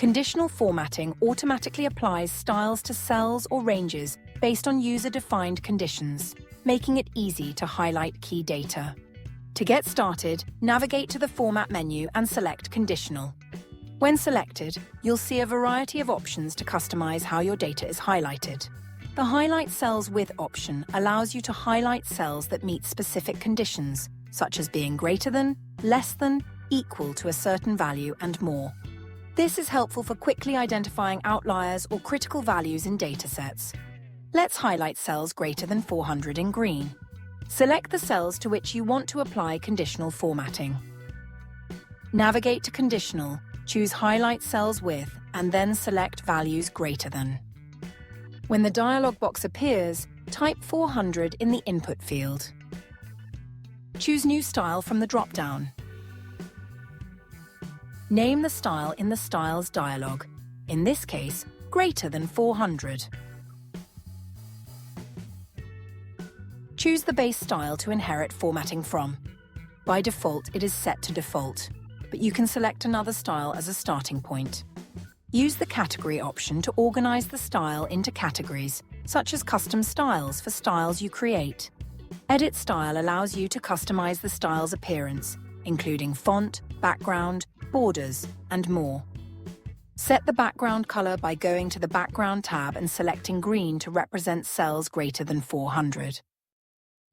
Conditional formatting automatically applies styles to cells or ranges based on user-defined conditions, making it easy to highlight key data. To get started, navigate to the Format menu and select Conditional. When selected, you'll see a variety of options to customize how your data is highlighted. The Highlight Cells With option allows you to highlight cells that meet specific conditions, such as being greater than, less than, equal to a certain value, and more. This is helpful for quickly identifying outliers or critical values in datasets. Let's highlight cells greater than 400 in green. Select the cells to which you want to apply conditional formatting. Navigate to Conditional, choose Highlight Cells With, and then select Values Greater Than. When the dialog box appears, type 400 in the input field. Choose New Style from the drop-down. Name the style in the Styles dialog, in this case, greater than 400. Choose the base style to inherit formatting from. By default, it is set to default, but you can select another style as a starting point. Use the Category option to organize the style into categories, such as custom styles for styles you create. Edit Style allows you to customize the style's appearance, including font, background, borders, and more. Set the background color by going to the Background tab and selecting green to represent cells greater than 400.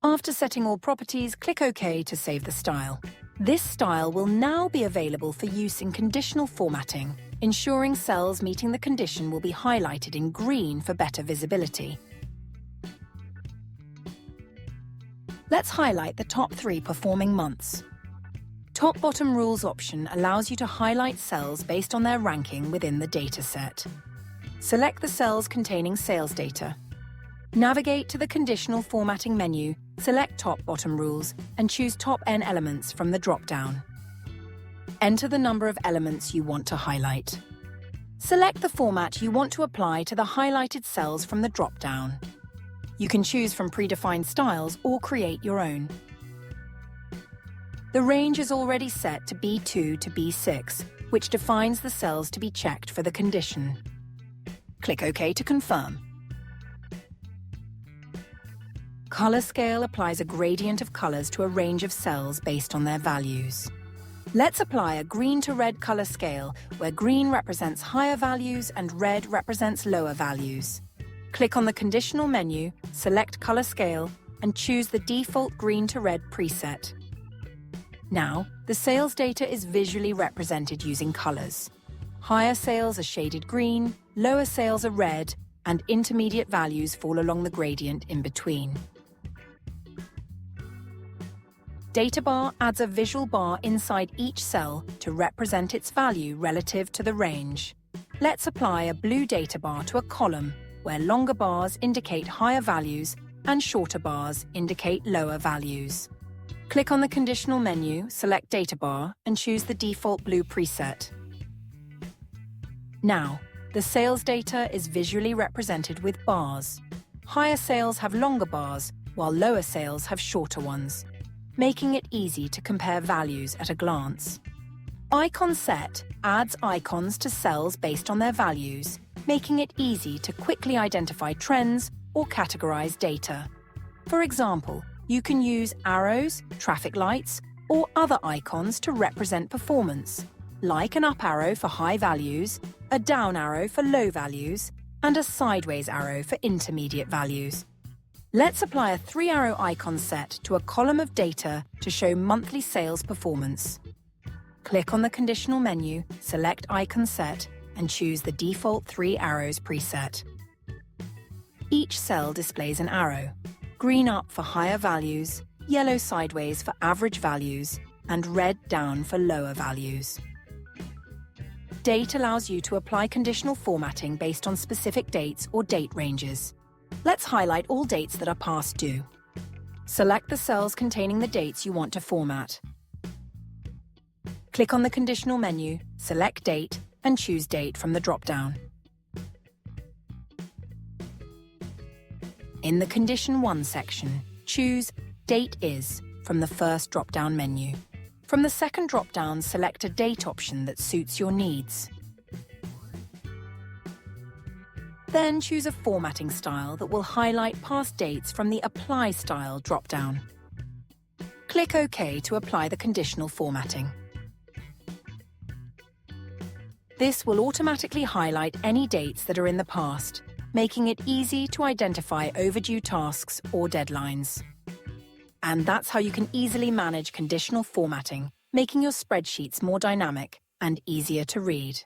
After setting all properties, click OK to save the style. This style will now be available for use in conditional formatting, ensuring cells meeting the condition will be highlighted in green for better visibility. Let's highlight the top 3 performing months. Top-Bottom Rules option allows you to highlight cells based on their ranking within the dataset. Select the cells containing sales data. Navigate to the Conditional Formatting menu, select Top-Bottom Rules, and choose Top N Elements from the drop-down. Enter the number of elements you want to highlight. Select the format you want to apply to the highlighted cells from the drop-down. You can choose from predefined styles or create your own. The range is already set to B2 to B6, which defines the cells to be checked for the condition. Click OK to confirm. Color Scale applies a gradient of colors to a range of cells based on their values. Let's apply a green to red color scale, where green represents higher values and red represents lower values. Click on the Conditional menu, select Color Scale, and choose the default green to red preset. Now, the sales data is visually represented using colors. Higher sales are shaded green, lower sales are red, and intermediate values fall along the gradient in between. Data bar adds a visual bar inside each cell to represent its value relative to the range. Let's apply a blue data bar to a column where longer bars indicate higher values and shorter bars indicate lower values. Click on the Conditional menu, select Data bar, and choose the default blue preset. Now, the sales data is visually represented with bars. Higher sales have longer bars, while lower sales have shorter ones, making it easy to compare values at a glance. Icon Set adds icons to cells based on their values, making it easy to quickly identify trends or categorize data. For example, you can use arrows, traffic lights, or other icons to represent performance, like an up arrow for high values, a down arrow for low values, and a sideways arrow for intermediate values. Let's apply a 3-arrow icon set to a column of data to show monthly sales performance. Click on the Conditional menu, select Icon Set, and choose the default 3 arrows preset. Each cell displays an arrow: green up for higher values, yellow sideways for average values, and red down for lower values. Date allows you to apply conditional formatting based on specific dates or date ranges. Let's highlight all dates that are past due. Select the cells containing the dates you want to format. Click on the Conditional menu, select Date, and choose Date from the drop-down. In the Condition 1 section, choose Date Is from the first drop-down menu. From the second drop-down, select a date option that suits your needs. Then choose a formatting style that will highlight past dates from the Apply Style drop-down. Click OK to apply the conditional formatting. This will automatically highlight any dates that are in the past, making it easy to identify overdue tasks or deadlines. And that's how you can easily manage conditional formatting, making your spreadsheets more dynamic and easier to read.